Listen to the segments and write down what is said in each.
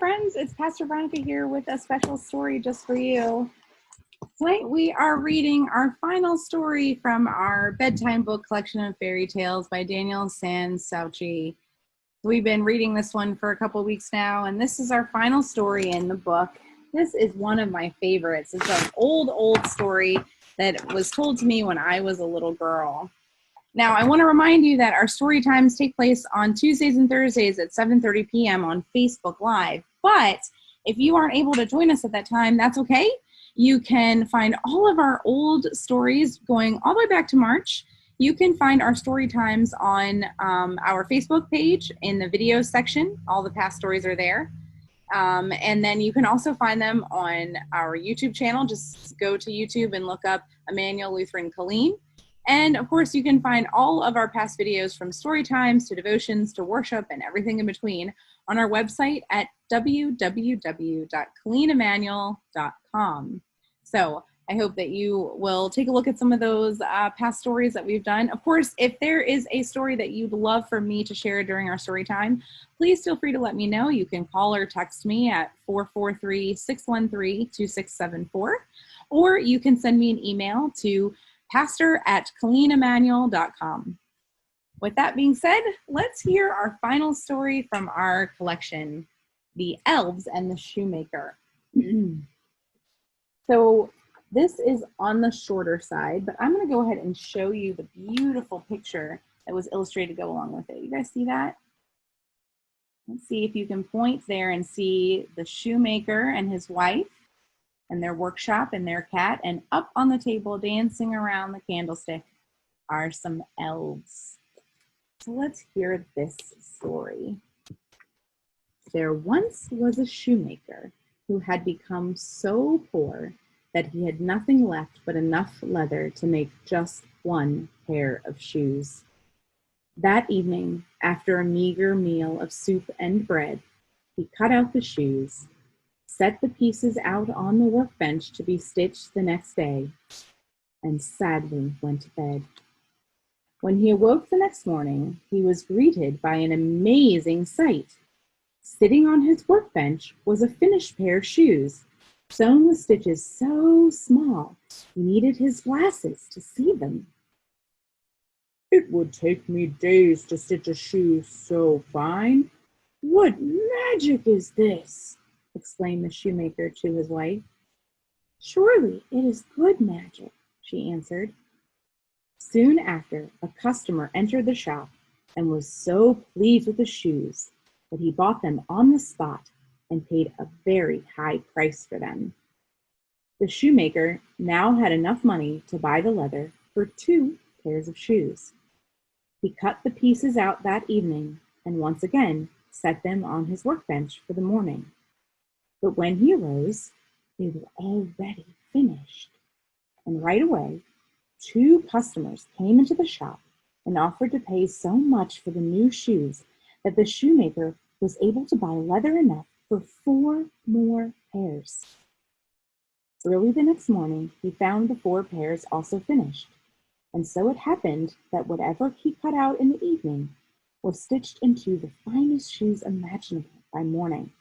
friends, it's Pastor Veronica here with a special story just for you. Tonight we are reading our final story from our bedtime book collection of fairy tales by Daniel Sansauchi. We've been reading this one for a couple of weeks now, and this is our final story in the book. This is one of my favorites. It's an old story that was told to me when I was a little girl. Now, I want to remind you that our story times take place on Tuesdays and Thursdays at 7:30 p.m. on Facebook Live. But if you aren't able to join us at that time, that's okay. You can find all of our old stories going all the way back to March. You can find our story times on our Facebook page in the videos section. All the past stories are there. And then you can also find them on our YouTube channel. Just go to YouTube and look up Emmanuel Lutheran Colleen. And of course, you can find all of our past videos from story times to devotions to worship and everything in between on our website at www.colleenemmanuel.com. So I hope that you will take a look at some of those past stories that we've done. Of course, if there is a story that you'd love for me to share during our story time, please feel free to let me know. You can call or text me at 443-613-2674, or you can send me an email to pastor@colleenemmanuel.com. With that being said, let's hear our final story from our collection, The Elves and the Shoemaker. So this is on the shorter side, but I'm going to go ahead and show you the beautiful picture that was illustrated to go along with it. You guys see that? Let's see if you can point there and see the shoemaker and his wife and their workshop and their cat, and up on the table dancing around the candlestick are some elves. So let's hear this story. There once was a shoemaker who had become so poor that he had nothing left but enough leather to make just one pair of shoes. That evening, after a meager meal of soup and bread, he cut out the shoes, set the pieces out on the workbench to be stitched the next day, and sadly went to bed. When he awoke the next morning, he was greeted by an amazing sight. Sitting on his workbench was a finished pair of shoes, sewn with stitches so small he needed his glasses to see them. "It would take me days to stitch a shoe so fine. What magic is this?" exclaimed the shoemaker to his wife. "Surely it is good magic," she answered. Soon after, a customer entered the shop and was so pleased with the shoes that he bought them on the spot and paid a very high price for them. The shoemaker now had enough money to buy the leather for 2 pairs of shoes. He cut the pieces out that evening and once again set them on his workbench for the morning. But when he arose, they were already finished. And right away, 2 customers came into the shop and offered to pay so much for the new shoes that the shoemaker was able to buy leather enough for 4 more pairs. Early the next morning, he found the 4 pairs also finished. And so it happened that whatever he cut out in the evening was stitched into the finest shoes imaginable by morning.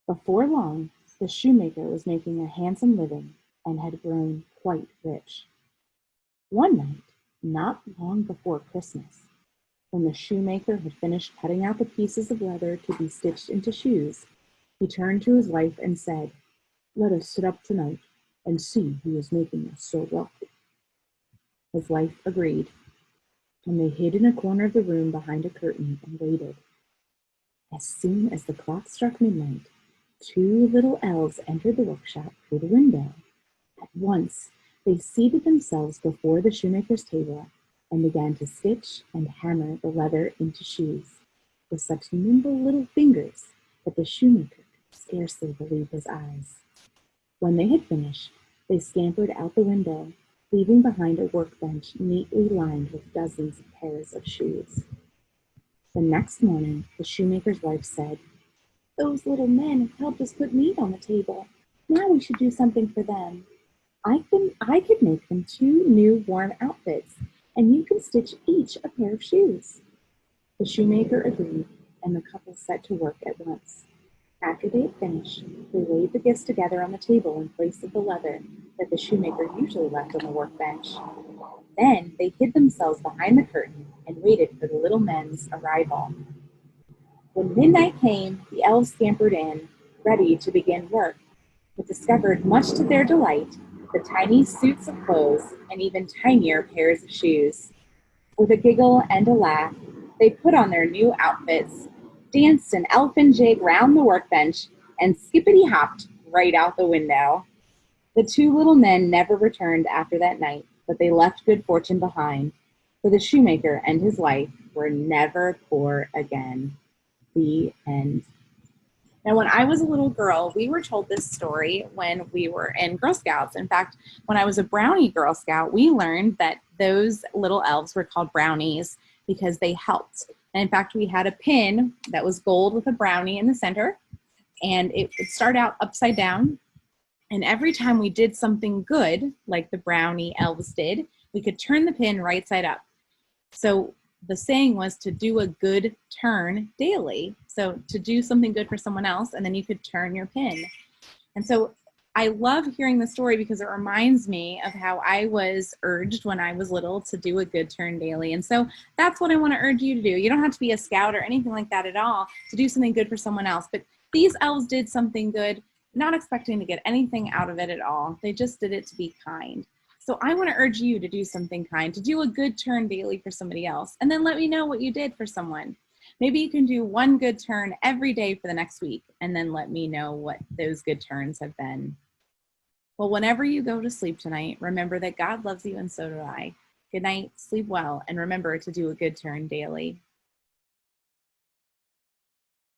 Before long, the shoemaker was making a handsome living and had grown quite rich. One night, not long before Christmas, when the shoemaker had finished cutting out the pieces of leather to be stitched into shoes, he turned to his wife and said, "Let us sit up tonight and see who is making us so wealthy." His wife agreed, and they hid in a corner of the room behind a curtain and waited. As soon as the clock struck midnight, 2 little elves entered the workshop through the window. At once, they seated themselves before the shoemaker's table and began to stitch and hammer the leather into shoes with such nimble little fingers that the shoemaker could scarcely believe his eyes. When they had finished, they scampered out the window, leaving behind a workbench neatly lined with dozens of pairs of shoes. The next morning, the shoemaker's wife said, "Those little men have helped us put meat on the table. Now we should do something for them. I could make them 2 new warm outfits, and you can stitch each a pair of shoes." The shoemaker agreed, and the couple set to work at once. After they had finished, they laid the gifts together on the table in place of the leather that the shoemaker usually left on the workbench. Then they hid themselves behind the curtain and waited for the little men's arrival. When midnight came, the elves scampered in, ready to begin work, but discovered, much to their delight, the tiny suits of clothes and even tinier pairs of shoes. With a giggle and a laugh, they put on their new outfits, danced an elfin jig round the workbench, and skippity hopped right out the window. The two little men never returned after that night, but they left good fortune behind, for the shoemaker and his wife were never poor again. The end. Now, when I was a little girl, we were told this story when we were in Girl Scouts. In fact, when I was a brownie Girl Scout, we learned that those little elves were called brownies because they helped. And in fact, we had a pin that was gold with a brownie in the center, and it would start out upside down. And every time we did something good, like the brownie elves did, we could turn the pin right side up. So the saying was to do a good turn daily. So to do something good for someone else, and then you could turn your pin. And so I love hearing the story because it reminds me of how I was urged when I was little to do a good turn daily. And so that's what I want to urge you to do. You don't have to be a scout or anything like that at all to do something good for someone else. But these elves did something good, not expecting to get anything out of it at all. They just did it to be kind. So I want to urge you to do something kind, to do a good turn daily for somebody else, and then let me know what you did for someone. Maybe you can do one good turn every day for the next week, and then let me know what those good turns have been. Well, whenever you go to sleep tonight, remember that God loves you and so do I. Good night, sleep well, and remember to do a good turn daily.